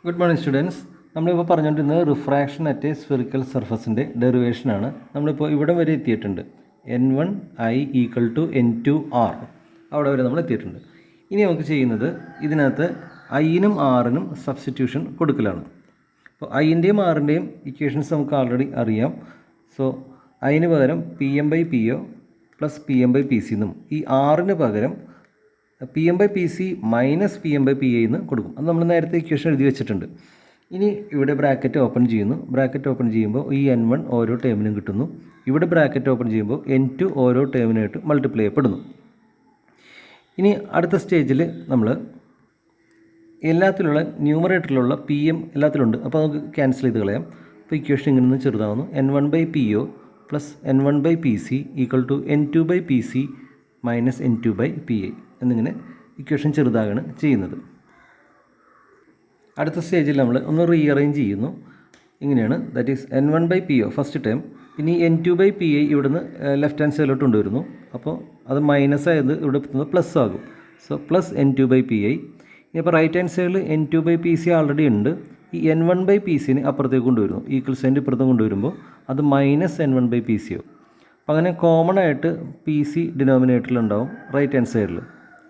Good morning students. നമ്മളിപ്പോൾ പറഞ്ഞുകൊണ്ടിരുന്നത് refraction at A spherical സർഫസിൻ്റെ ഡെറിവേഷനാണ്. നമ്മളിപ്പോൾ ഇവിടെ വരെ എത്തിയിട്ടുണ്ട്. N1I = N2R അവിടെ വരെ നമ്മൾ എത്തിയിട്ടുണ്ട്. ഇനി നമുക്ക് ചെയ്യുന്നത് ഇതിനകത്ത് ഐനും ആറിനും സബ്സ്റ്റിറ്റ്യൂഷൻ കൊടുക്കലാണ്. അപ്പോൾ ഐൻ്റെയും ആറിൻ്റെയും ഇക്വേഷൻസ് നമുക്ക് ആൾറെഡി അറിയാം. സോ ഐന് പകരം PM/PO + PM/PC എന്നും ഈ ആറിന് പകരം PM/PC - PM/PA എന്ന് കൊടുക്കും. അത് നമ്മൾ നേരത്തെ ഇക്വേഷൻ എഴുതി വെച്ചിട്ടുണ്ട്. ഇനി ഇവിടെ ബ്രാക്കറ്റ് ഓപ്പൺ ചെയ്യുന്നു. ബ്രാക്കറ്റ് ഓപ്പൺ ചെയ്യുമ്പോൾ ഈ N1 ഓരോ ടേമിനും കിട്ടുന്നു. ഇവിടെ ബ്രാക്കറ്റ് ഓപ്പൺ ചെയ്യുമ്പോൾ N2 ഓരോ ടേമിനായിട്ട് മൾട്ടിപ്ലൈ ചെയ്യപ്പെടുന്നു. ഇനി അടുത്ത സ്റ്റേജിൽ നമ്മൾ എല്ലാത്തിലുള്ള ന്യൂമറേറ്ററിലുള്ള PM എല്ലാത്തിലുണ്ട്. അപ്പോൾ നമുക്ക് ക്യാൻസൽ ചെയ്ത് കളയാം. അപ്പോൾ ഇക്വേഷൻ ഇങ്ങനെ നിന്ന് ചെറുതാവുന്നു. N1/PO + N1/PC = N2/PC - N2/PA എന്നിങ്ങനെ ഇക്വേഷൻ ചെറുതാകാണ് ചെയ്യുന്നത്. അടുത്ത സ്റ്റേജിൽ നമ്മൾ ഒന്ന് റീഅറേഞ്ച് ചെയ്യുന്നു. ഇങ്ങനെയാണ്. That is N1/PO first term, പിന്നെ ഈ N2/PA ഇവിടുന്ന് ലെഫ്റ്റ് ഹാൻഡ് സൈഡിലോട്ട് കൊണ്ടുവരുന്നു. അപ്പോൾ അത് മൈനസ് ആയത് ഇവിടെ എത്തുന്നത് പ്ലസ് ആകും. So plus N2/PA. ഇനി അപ്പോൾ റൈറ്റ് ഹാൻഡ് സൈഡിൽ N2/PC ആൾറെഡി ഉണ്ട്. ഈ N1/PCനെ അപ്പുറത്തേക്ക് കൊണ്ടുവരുന്നു. ഈക്വൽ സൈൻ്റെ ഇപ്പുറത്ത് കൊണ്ടുവരുമ്പോൾ അത് മൈനസ് N1/PC ആവും. അപ്പോൾ അങ്ങനെ കോമൺ ആയിട്ട് PC ഡിനോമിനേറ്ററിലുണ്ടാവും റൈറ്റ് ഹാൻഡ് സൈഡിൽ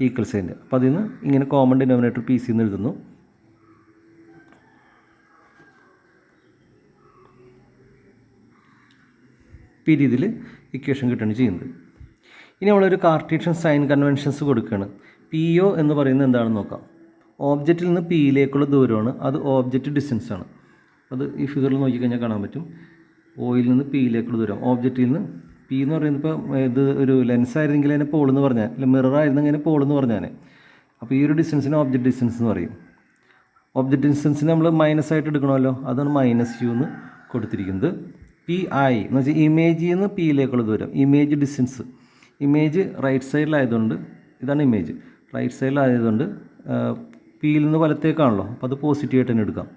ഈക്വൽ സൈൻ്റെ. അപ്പോൾ അതിൽ നിന്ന് ഇങ്ങനെ കോമൺ ഡിനോമിനേറ്റർ PC എന്ന് എഴുതുന്നു. ഈ രീതിയിൽ ഇക്വേഷൻ കിട്ടുകയാണ് ചെയ്യുന്നത്. ഇനി നമ്മളൊരു കാർട്ടീഷ്യൻ സൈൻ കൺവെൻഷൻസ് കൊടുക്കുകയാണ്. PO എന്ന് പറയുന്നത് എന്താണെന്ന് നോക്കാം. ഓബ്ജക്റ്റിൽ നിന്ന് Pയിലേക്കുള്ള ദൂരമാണ്. അത് ഓബ്ജക്റ്റ് ഡിസ്റ്റൻസ് ആണ്. അത് ഈ ഫിഗറിൽ നോക്കിക്കഴിഞ്ഞാൽ കാണാൻ പറ്റും. Oയിൽ നിന്ന് Pയിലേക്കുള്ള ദൂരം. ഓബ്ജക്റ്റിൽ നിന്ന് P എന്ന് പറയുന്നത് ഇപ്പോൾ ഇത് ഒരു ലെൻസ് ആയിരുന്നെങ്കിൽ അതിനെ പോൾ എന്ന് പറഞ്ഞാൽ, അല്ല മിറർ ആയിരുന്നെങ്കിൽ അതിനെ പോൾ എന്ന് പറഞ്ഞാൽ, അപ്പോൾ ഈ ഒരു ഡിസ്റ്റൻസിന് ഓബ്ജക്റ്റ് ഡിസ്റ്റൻസ് എന്ന് പറയും. ഓബ്ജക്റ്റ് ഡിസ്റ്റൻസിന് നമ്മൾ മൈനസ് ആയിട്ട് എടുക്കണമല്ലോ, അതാണ് -U എന്ന് കൊടുത്തിരിക്കുന്നത്. PI എന്ന് വെച്ചാൽ ഇമേജിൽ നിന്ന് Pയിലേക്കുള്ള ദൂരം, ഇമേജ് ഡിസ്റ്റൻസ്. ഇമേജ് റൈറ്റ് സൈഡിലായതുകൊണ്ട് ഇതാണ് ഇമേജ്. റൈറ്റ് സൈഡിലായതുകൊണ്ട് Pയിൽ നിന്ന് വലത്തേക്കാണല്ലോ, അപ്പോൾ അത് പോസിറ്റീവായിട്ട് തന്നെ എടുക്കാം.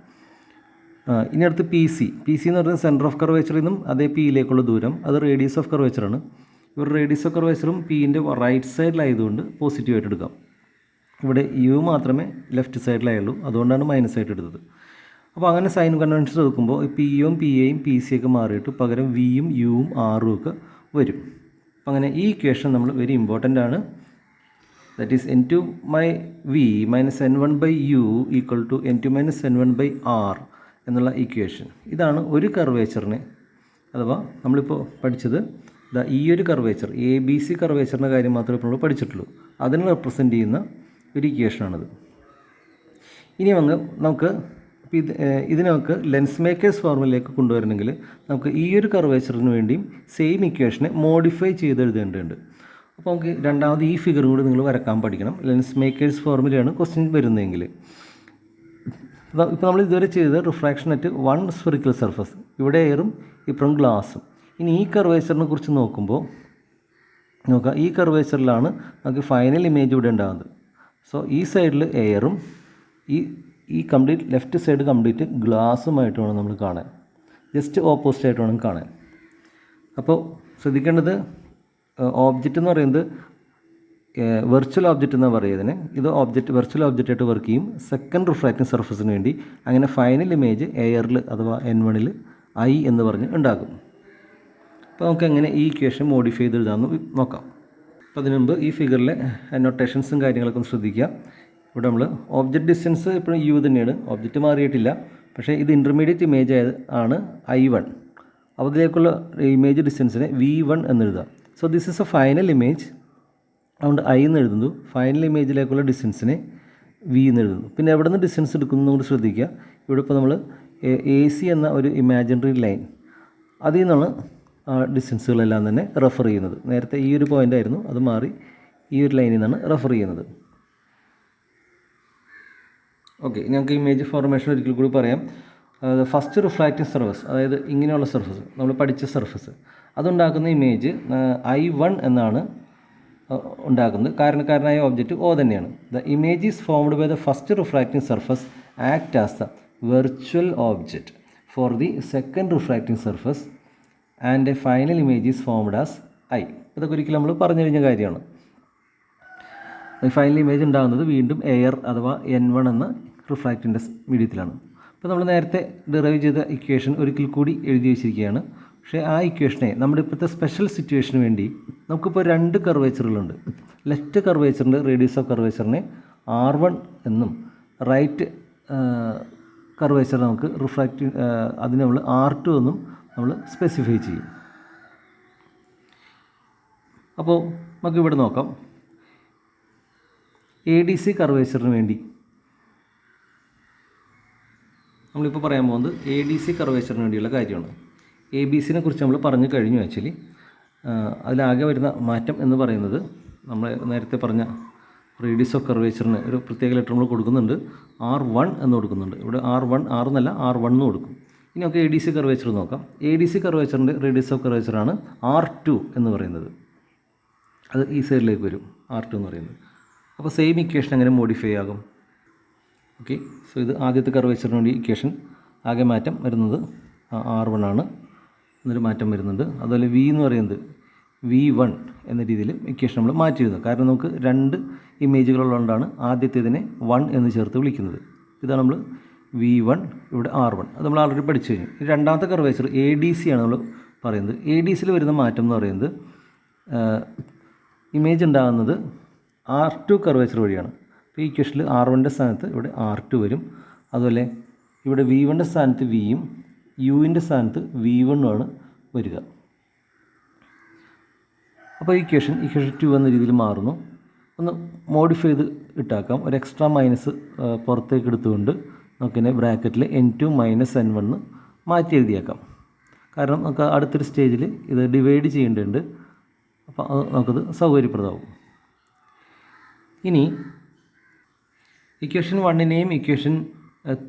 ഇനി അടുത്ത് PC എന്ന് പറയുന്നത് സെൻറ്റർ ഓഫ് കർവേച്ചറിൽ നിന്നും അതേ Pയിലേക്കുള്ള ദൂരം, അത് റേഡിയസ് ഓഫ് കർവേച്ചറാണ്. ഇവർ റേഡിയസ് ഓഫ് കർവേച്ചറും Pൻ്റെ റൈറ്റ് സൈഡിലായതുകൊണ്ട് പോസിറ്റീവായിട്ട് എടുക്കാം. ഇവിടെ U മാത്രമേ ലെഫ്റ്റ് സൈഡിലായുള്ളൂ, അതുകൊണ്ടാണ് മൈനസ് ആയിട്ട് എടുത്തത്. അപ്പോൾ അങ്ങനെ സൈൻ കൺവെൻഷൻ എടുക്കുമ്പോൾ POയും PAയും PCയൊക്കെ മാറിയിട്ട് പകരം Vയും Uവും Rഉം ഒക്കെ വരും. അപ്പോൾ അങ്ങനെ ഈ ഇക്വേഷൻ നമ്മൾ വെരി ഇമ്പോർട്ടൻ്റ് ആണ്. That is N2/V - N1/U = N2 - N1/R എന്നുള്ള ഇക്വേഷൻ. ഇതാണ് ഒരു കർവേച്ചറിനെ, അഥവാ നമ്മളിപ്പോൾ പഠിച്ചത് ഈ ഒരു കർവേച്ചർ ABC കർവേച്ചറിൻ്റെ കാര്യം മാത്രമേ ഇപ്പോൾ നമ്മൾ പഠിച്ചിട്ടുള്ളൂ. അതിനെ റെപ്രസെൻ്റ് ചെയ്യുന്ന ഒരു ഇക്വേഷനാണിത്. ഇനി നമുക്ക് ഇതിനെ നമുക്ക് ലെൻസ് മേക്കേഴ്സ് ഫോർമുലയിലേക്ക് കൊണ്ടുവരണമെങ്കിൽ നമുക്ക് ഈ ഒരു കർവേച്ചറിന് വേണ്ടിയും സെയിം ഇക്വേഷനെ മോഡിഫൈ ചെയ്ത് എഴുതേണ്ടതുണ്ട്. അപ്പോൾ നമുക്ക് രണ്ടാമത് ഈ ഫിഗർ കൂടി നിങ്ങൾ വരക്കാൻ പഠിക്കണം. ലെൻസ് മേക്കേഴ്സ് ഫോർമുലയാണ് ക്വസ്റ്റ്യൻ വരുന്നതെങ്കിൽ. ഇപ്പോൾ നമ്മൾ ഇതുവരെ ചെയ്തത് refraction at one spherical surface, ഇവിടെ എയറും ഇപ്പുറം ഗ്ലാസും. ഇനി ഈ കർവേച്ചറിനെ കുറിച്ച് നോക്കാം. ഈ കർവേച്ചറിലാണ് നമുക്ക് ഫൈനൽ ഇമേജ് ഇവിടെ ഉണ്ടാകുന്നത്. സോ ഈ സൈഡിൽ എയറും ഈ കംപ്ലീറ്റ് ലെഫ്റ്റ് സൈഡ് കംപ്ലീറ്റ് ഗ്ലാസുമായിട്ട് വേണം നമ്മൾ കാണാൻ. ജസ്റ്റ് ഓപ്പോസിറ്റ് ആയിട്ട് വേണം കാണാൻ. അപ്പോൾ ശ്രദ്ധിക്കേണ്ടത്, ഓബ്ജക്റ്റ് എന്ന് പറയുന്നത് വെർച്വൽ ഓബ്ജക്റ്റ് എന്നാണ് പറയുന്നതിന്. ഇത് വെർച്വൽ ഓബ്ജക്റ്റായിട്ട് വർക്ക് ചെയ്യും സെക്കൻഡ് റിഫ്രാക്റ്റിംഗ് സർഫസിന് വേണ്ടി. അങ്ങനെ ഫൈനൽ ഇമേജ് എയറിൽ അഥവാ N1-ൽ I എന്ന് പറഞ്ഞ് ഉണ്ടാകും. അപ്പോൾ നമുക്ക് എങ്ങനെ ഈ ഇക്വേഷൻ മോഡിഫൈ ചെയ്ത് എഴുതാമെന്ന് നോക്കാം. അപ്പോൾ അതിന് മുമ്പ് ഈ ഫിഗറിലെ നൊട്ടേഷൻസും കാര്യങ്ങളൊക്കെ ഒന്ന് ശ്രദ്ധിക്കുക. ഇവിടെ നമ്മൾ ഓബ്ജക്റ്റ് ഡിസ്റ്റൻസ് ഇപ്പോഴും U തന്നെയാണ്, ഓബ്ജക്റ്റ് മാറിയിട്ടില്ല. പക്ഷേ ഇത് ഇൻ്റർമീഡിയറ്റ് ഇമേജ് ആണ് I1. അപ്പോൾ അതിലേക്കുള്ള ഇമേജ് ഡിസ്റ്റൻസിനെ V1 എന്നെഴുതാം. So this is A final image, അതുകൊണ്ട് I എന്ന് എഴുതുന്നു. ഫൈനൽ ഇമേജിലേക്കുള്ള ഡിസ്റ്റൻസിനെ V എന്ന് എഴുതുന്നു. പിന്നെ എവിടെ നിന്ന് ഡിസ്റ്റൻസ് എടുക്കുന്നു കൂടി ശ്രദ്ധിക്കുക. ഇവിടെ ഇപ്പോൾ നമ്മൾ AC എന്ന ഒരു ഇമാജിനറി ലൈൻ, അതിൽ നിന്നാണ് ഡിസ്റ്റൻസുകളെല്ലാം തന്നെ റെഫർ ചെയ്യുന്നത്. നേരത്തെ ഈ ഒരു പോയിൻ്റ് ആയിരുന്നു, അത് മാറി ഈ ഒരു ലൈനിൽ നിന്നാണ് റെഫർ ചെയ്യുന്നത്. ഓക്കെ, ഞങ്ങൾക്ക് ഇമേജ് ഫോർമേഷൻ ഒരിക്കൽ കൂടി പറയാം. ഫസ്റ്റ് റിഫ്രാക്റ്റിംഗ് സർഫസ്, അതായത് ഇങ്ങനെയുള്ള സർഫസ്, നമ്മൾ പഠിച്ച സർഫസ്, അതുണ്ടാക്കുന്ന ഇമേജ് I1 എന്നാണ് ഉണ്ടാക്കുന്നത്. കാരണക്കാരനായ ഓബ്ജക്റ്റ് O തന്നെയാണ്. The image is formed by the first refracting surface act as the virtual object for the second refracting surface and a final image is formed as I. ഇതൊക്കെ ഒരിക്കലും നമ്മൾ പറഞ്ഞു കഴിഞ്ഞ കാര്യമാണ്. ഫൈനൽ ഇമേജ് ഉണ്ടാകുന്നത് വീണ്ടും air അഥവാ N1 എന്ന റിഫ്രാക്റ്റിൻ്റെ മീഡിയത്തിലാണ്. അപ്പോൾ നമ്മൾ നേരത്തെ ഡിറൈവ് ചെയ്ത ഇക്വേഷൻ ഒരിക്കൽ കൂടി എഴുതി വെച്ചിരിക്കുകയാണ്. പക്ഷേ ആ ഇക്വേഷനെ നമ്മുടെ ഇപ്പോഴത്തെ സ്പെഷ്യൽ സിറ്റുവേഷന് വേണ്ടി നമുക്കിപ്പോൾ 2 കർവേച്ചറുകളുണ്ട്. ലെഫ്റ്റ് കർവേച്ചറിൻ്റെ റേഡിയസ് ഓഫ് കർവേച്ചറിനെ R1 എന്നും റൈറ്റ് കർവേച്ചർ നമുക്ക് റിഫ്രാക്റ്റീവ് അതിനെ നമ്മൾ R2 എന്നും നമ്മൾ സ്പെസിഫൈ ചെയ്യും. അപ്പോൾ നമുക്കിവിടെ നോക്കാം. ADC കർവേച്ചറിന് വേണ്ടി നമ്മളിപ്പോൾ പറയാൻ പോകുന്നത് ADC കർവേച്ചറിന് വേണ്ടിയുള്ള കാര്യമാണ്. ABCനെ കുറിച്ച് നമ്മൾ പറഞ്ഞു കഴിഞ്ഞു. ആക്ച്വലി അതിലാകെ വരുന്ന മാറ്റം എന്ന് പറയുന്നത് നമ്മൾ നേരത്തെ പറഞ്ഞ റേഡിയസ് ഓഫ് കർവേച്ചറിന് ഒരു പ്രത്യേക ലെറ്റർ നമ്മൾ കൊടുക്കുന്നുണ്ട്, R1 എന്ന് കൊടുക്കുന്നുണ്ട്. ഇവിടെ R1 R എന്നല്ല R1 എന്ന് കൊടുക്കും. ഇനി നമുക്ക് ADC കർവേച്ചർ നോക്കാം. ADC കർവേച്ചറിൻ്റെ റേഡിയസ് ഓഫ് കർവേച്ചറാണ് R2 എന്ന് പറയുന്നത്. അത് ഈ സൈഡിലേക്ക് വരും R2 എന്ന് പറയുന്നത്. അപ്പോൾ സെയിം ഇക്വേഷൻ എങ്ങനെ മോഡിഫൈ ആകും? ഓക്കെ, സോ ഇത് ആദ്യത്തെ കർവേച്ചറിന് വേണ്ടി ഇക്വേഷൻ ആകെ മാറ്റം വരുന്നത് R1 ആണ്, എന്നൊരു മാറ്റം വരുന്നുണ്ട്. അതുപോലെ V എന്ന് പറയുന്നത് V1 എന്ന രീതിയിൽ ഇക്വേഷൻ നമ്മൾ മാറ്റിയിരുന്നു. കാരണം നമുക്ക് 2 ഇമേജുകളുള്ളതുകൊണ്ടാണ് ആദ്യത്തേതിനെ 1 എന്ന് ചേർത്ത് വിളിക്കുന്നത്. ഇതാണ് നമ്മൾ V1, ഇവിടെ R1. അത് നമ്മൾ ആൾറെഡി പഠിച്ചു കഴിഞ്ഞു. രണ്ടാമത്തെ കർവേച്ചർ ADC ആണ് നമ്മൾ പറയുന്നത്. ADCയിൽ വരുന്ന മാറ്റം എന്ന് പറയുന്നത് ഇമേജ് ഉണ്ടാകുന്നത് R2 കർവേച്ചർ വഴിയാണ്. അപ്പോൾ ഈ ഇക്വേഷനിൽ R1ൻ്റെ സ്ഥാനത്ത് ഇവിടെ R2 വരും. അതുപോലെ ഇവിടെ V1ൻ്റെ സ്ഥാനത്ത് Vയും Uവിൻ്റെ സ്ഥാനത്ത് V1 ആണ് വരിക. അപ്പോൾ ഈ ഇക്വേഷൻ 2 എന്ന രീതിയിൽ മാറുന്നു. ഒന്ന് മോഡിഫൈ ചെയ്ത് ഇട്ടാക്കാം. ഒരു എക്സ്ട്രാ മൈനസ് പുറത്തേക്ക് എടുത്തുകൊണ്ട് നമുക്കിനെ ബ്രാക്കറ്റിൽ N2 - N1 എന്ന് മാറ്റി എഴുതിയേക്കാം. കാരണം നമുക്ക് അടുത്തൊരു സ്റ്റേജിൽ ഇത് ഡിവൈഡ് ചെയ്യേണ്ടതുണ്ട്. അപ്പോൾ അത് നമുക്കത് സൗകര്യപ്രദമാവും. ഇനി ഇക്വേഷൻ 1നെയും ഇക്വേഷൻ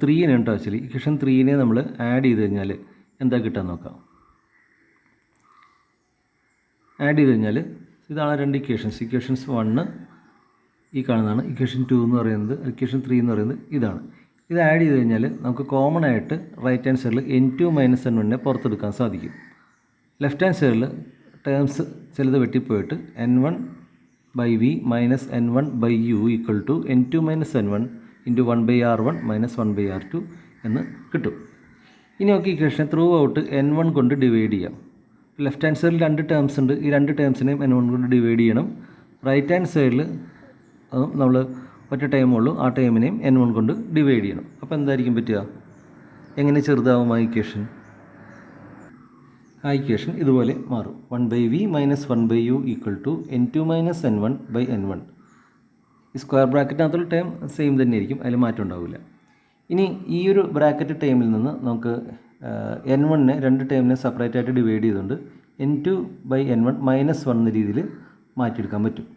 3നെയും കേട്ടോ. ആക്ച്വലി ഇക്വേഷൻ 3നെ നമ്മൾ ആഡ് ചെയ്ത് കഴിഞ്ഞാൽ എന്താ കിട്ടാൻ നോക്കാം. ആഡ് ചെയ്ത് കഴിഞ്ഞാൽ ഇതാണ് 2 ഇക്വേഷൻസ് 1 ഈ കാണുന്നതാണ്, ഇക്വേഷൻ 2 എന്ന് പറയുന്നത്, ഇക്വേഷൻ 3 എന്ന് പറയുന്നത് ഇതാണ്. ഇത് ആഡ് ചെയ്ത് കഴിഞ്ഞാൽ നമുക്ക് കോമൺ ആയിട്ട് റൈറ്റ് ഹാൻഡ് സൈഡിൽ N2 - N1നെ പുറത്തെടുക്കാൻ സാധിക്കും. ലെഫ്റ്റ് ഹാൻഡ് സൈഡിൽ ടേംസ് ചിലത് വെട്ടിപ്പോയിട്ട് N1/V - N1/U = N2 - N1 × 1/R1 - 1/R2 എന്ന് കിട്ടും. ഇനി നമുക്ക് ഇക്വേഷനെ ത്രൂ ഔട്ട് N1 കൊണ്ട് ഡിവൈഡ് ചെയ്യാം. ലെഫ്റ്റ് ഹാൻഡ് സൈഡിൽ 2 ടേംസ് ഉണ്ട്. ഈ 2 ടേംസിനെയും N1 കൊണ്ട് ഡിവൈഡ് ചെയ്യണം. റൈറ്റ് ഹാൻഡ് സൈഡിൽ നമ്മൾ ഒറ്റ ടൈമുള്ളൂ, ആ ടൈമിനെയും N1 കൊണ്ട് ഡിവൈഡ് ചെയ്യണം. അപ്പോൾ എന്തായിരിക്കും പറ്റുക? എങ്ങനെ ചെറുതാവും ആ ഇക്വേഷൻ? ആ ഇക്വേഷൻ ഇതുപോലെ മാറും. 1/V - 1/U = N2 - N1/N1. ഈ സ്ക്വയർ ബ്രാക്കറ്റിനകത്തുള്ള ടൈം സെയിം തന്നെ ആയിരിക്കും, അതിൽ മാറ്റം ഉണ്ടാവില്ല. ഇനി ഈ ഒരു ബ്രാക്കറ്റ് ടൈമിൽ നിന്ന് നമുക്ക് N1നെ 2 ടൈമിനെ സെപ്പറേറ്റ് ആയിട്ട് ഡിവൈഡ് ചെയ്തുകൊണ്ട് N2/N1 - 1 എന്ന രീതിയിൽ മാറ്റിയെടുക്കാൻ പറ്റും.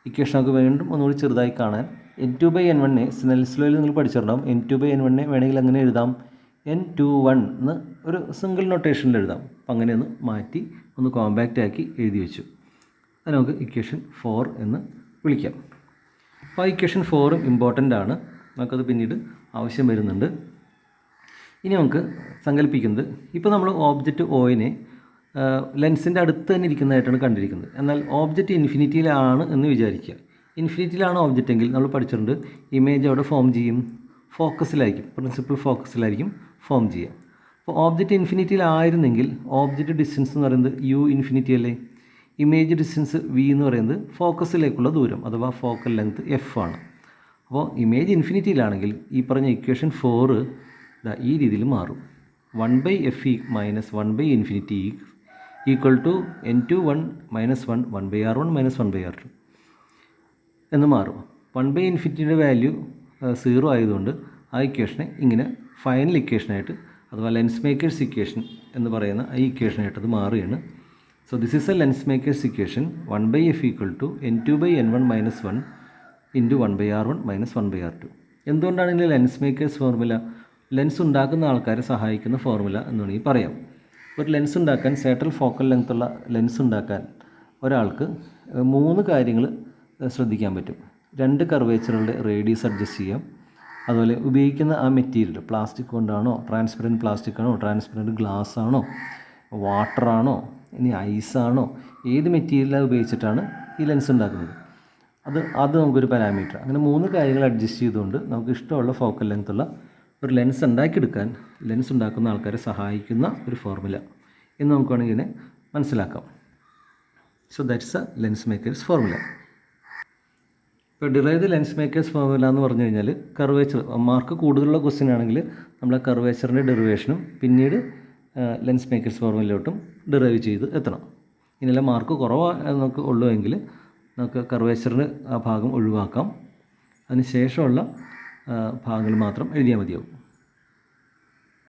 ഇക്വേഷൻ നമുക്ക് വീണ്ടും ഒന്നുകൂടി ചെറുതായി കാണാൻ N2/N1നെ സ്നെൽസ് ലോയിൽ നിങ്ങൾ പഠിച്ചിട്ടുണ്ടാകും. N2/N1നെ വേണമെങ്കിൽ അങ്ങനെ എഴുതാം, N21 എന്ന് ഒരു സിംഗിൾ നൊട്ടേഷനിൽ എഴുതാം. അപ്പം അങ്ങനെ ഒന്ന് മാറ്റി ഒന്ന് കോമ്പാക്റ്റ് ആക്കി എഴുതി വെച്ചു. അത് നമുക്ക് ഇക്വേഷൻ 4 എന്ന് വിളിക്കാം. അപ്പോൾ ആ ഇക്വേഷൻ 4ഉം ഇമ്പോർട്ടൻ്റ് ആണ്, നമുക്കത് പിന്നീട് ആവശ്യം വരുന്നുണ്ട്. ഇനി നമുക്ക് സങ്കല്പിക്കുന്നത്, ഇപ്പോൾ നമ്മൾ ഓബ്ജക്റ്റ് ഓയിനെ ലെൻസിൻ്റെ അടുത്ത് തന്നെ ഇരിക്കുന്നതായിട്ടാണ് കണ്ടിരിക്കുന്നത്. എന്നാൽ ഓബ്ജക്റ്റ് ഇൻഫിനിറ്റിയിലാണ് എന്ന് വിചാരിക്കുക. ഇൻഫിനിറ്റിയിലാണ് ഓബ്ജക്റ്റ് എങ്കിൽ നമ്മൾ പഠിച്ചിട്ടുണ്ട് ഇമേജ് അവിടെ ഫോം ചെയ്യും, ഫോക്കസിലായിരിക്കും, പ്രിൻസിപ്പൽ ഫോക്കസിലായിരിക്കും ഫോം ചെയ്യുക. അപ്പോൾ ഓബ്ജക്റ്റ് ഇൻഫിനിറ്റിയിലായിരുന്നെങ്കിൽ ഓബ്ജക്റ്റ് ഡിസ്റ്റൻസ് എന്ന് പറയുന്നത് U∞ അല്ലേ, ഇമേജ് ഡിസ്റ്റൻസ് V എന്ന് പറയുന്നത് ഫോക്കസിലേക്കുള്ള ദൂരം അഥവാ ഫോക്കൽ ലെങ്ത് F ആണ്. അപ്പോൾ ഇമേജ് ഇൻഫിനിറ്റിയിലാണെങ്കിൽ ഈ പറഞ്ഞ ഇക്വേഷൻ 4 ഈ രീതിയിൽ മാറും. 1/F - 1/∞ = N21 - 1 1/R1 - 1/R2 എന്ന് മാറും. 1/∞ വാല്യൂ 0 ആയതുകൊണ്ട് ആ ഇക്വേഷനെ ഇങ്ങനെ ഫൈനൽ ഇക്വേഷനായിട്ട് അഥവാ ലെൻസ് മേക്കേഴ്സ് ഇക്വേഷൻ എന്ന് പറയുന്ന ഈ ഇക്വേഷനായിട്ട് അത് മാറുകയാണ്. So this is A lens makers equation. 1/F = N2/N1 - 1 × 1/R1 - 1/R2. എന്തുകൊണ്ടാണ് ഇതിൻ്റെ ലെൻസ് മേക്കേഴ്സ് ഫോർമുല? ലെൻസ് ഉണ്ടാക്കുന്ന ആൾക്കാരെ സഹായിക്കുന്ന ഫോർമുല എന്ന് വേണമെങ്കിൽ പറയാം. ഒരു ലെൻസ് ഉണ്ടാക്കാൻ, സേട്രൽ ഫോക്കൽ ലെങ്ത്തുള്ള ലെൻസ് ഉണ്ടാക്കാൻ ഒരാൾക്ക് 3 കാര്യങ്ങൾ ശ്രദ്ധിക്കാൻ പറ്റും. 2 കർവേച്ചറുകളുടെ റേഡിയസ് അഡ്ജസ്റ്റ് ചെയ്യാം. അതുപോലെ ഉപയോഗിക്കുന്ന ആ മെറ്റീരിയൽ പ്ലാസ്റ്റിക് കൊണ്ടാണോ, ട്രാൻസ്പെറൻറ്റ് പ്ലാസ്റ്റിക് ആണോ, ട്രാൻസ്പെറൻറ്റ് ഗ്ലാസ് ആണോ, വാട്ടറാണോ, ഇനി ഐസാണോ, ഏത് മെറ്റീരിയലാണ് ഉപയോഗിച്ചിട്ടാണ് ഈ ലെൻസ് ഉണ്ടാക്കുന്നത്, അത് നമുക്കൊരു പാരാമീറ്റർ. അങ്ങനെ 3 കാര്യങ്ങൾ അഡ്ജസ്റ്റ് ചെയ്തുകൊണ്ട് നമുക്ക് ഇഷ്ടമുള്ള ഫോക്കൽ ലെങ്ത്തുള്ള ഒരു ലെൻസ് ഉണ്ടാക്കിയെടുക്കാൻ ലെൻസ് ഉണ്ടാക്കുന്ന ആൾക്കാരെ സഹായിക്കുന്ന ഒരു ഫോർമുല എന്ന് നമുക്ക് വേണമെങ്കിൽ ഇതിനെ മനസ്സിലാക്കാം. So that's a lens maker's formula. ഇപ്പോൾ derive the lens maker's formula എന്ന് പറഞ്ഞു കഴിഞ്ഞാൽ കർവേച്ചർ മാർക്ക് കൂടുതലുള്ള ക്വസ്റ്റ്യൻ ആണെങ്കിൽ നമ്മൾ ആ കർവേച്ചറിൻ്റെ ഡെറിവേഷനും പിന്നീട് ലെൻസ് മേക്കേഴ്സ് ഫോർമുലയിലോട്ടും ഡിറൈവ് ചെയ്ത് എത്തണം. ഇനിയെല്ലാം മാർക്ക് കുറവാണ് നമുക്ക് ഉള്ളുവെങ്കിൽ നമുക്ക് കർവേച്ചറിന് ആ ഭാഗം ഒഴിവാക്കാം. അതിന് ശേഷമുള്ള ഭാഗങ്ങൾ മാത്രം എഴുതിയാൽ മതിയാവും.